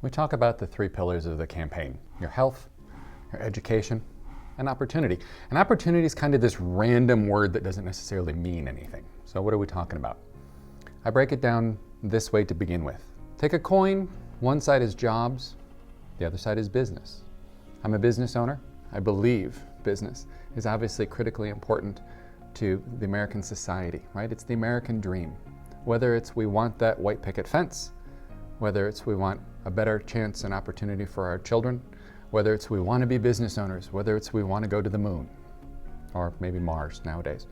We talk about the three pillars of the campaign: your health, your education, and opportunity. And opportunity is kind of this random word that doesn't necessarily mean anything. So what are we talking about? I break it down this way to begin with. Take a coin, one side is jobs, the other side is business. I'm a business owner. I believe business is obviously critically important to the American society, right? It's the American dream. Whether it's we want that white picket fence, whether it's we want a better chance and opportunity for our children, whether it's we want to be business owners, whether it's we want to go to the moon, or maybe Mars nowadays.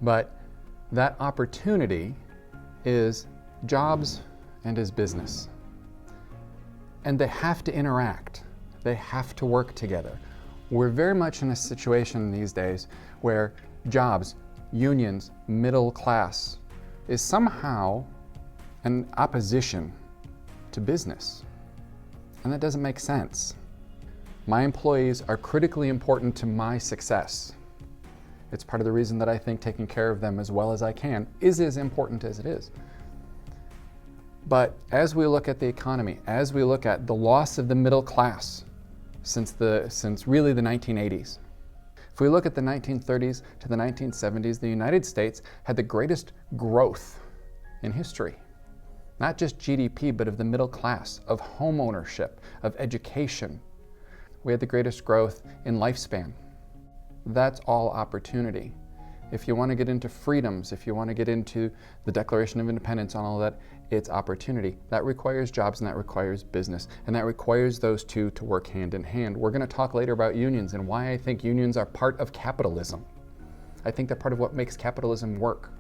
But that opportunity is jobs and is business. And they have to interact. They have to work together. We're very much in a situation these days where jobs, unions, middle class is somehow an opposition to business. And that doesn't make sense. My employees are critically important to my success. It's part of the reason that I think taking care of them as well as I can is as important as it is. But as we look at the economy, as we look at the loss of the middle class since really the 1980s, if we look at the 1930s to the 1970s, the United States had the greatest growth in history. Not just GDP, but of the middle class, of home ownership, of education. We had the greatest growth in lifespan. That's all opportunity. If you want to get into freedoms, if you want to get into the Declaration of Independence and all that, it's opportunity. That requires jobs and that requires business. And that requires those two to work hand in hand. We're going to talk later about unions and why I think unions are part of capitalism. I think they're part of what makes capitalism work.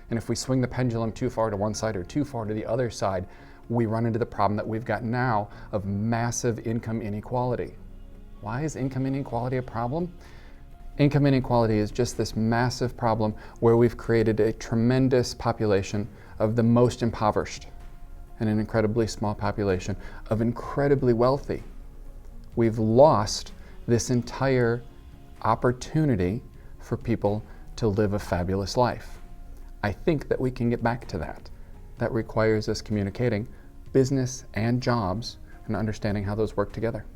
And if we swing the pendulum too far to one side or too far to the other side, we run into the problem that we've got now of massive income inequality. Why is income inequality a problem? Income inequality is just this massive problem where we've created a tremendous population of the most impoverished and an incredibly small population of incredibly wealthy. We've lost this entire opportunity for people to live a fabulous life. I think that we can get back to that. That requires us communicating business and jobs and understanding how those work together.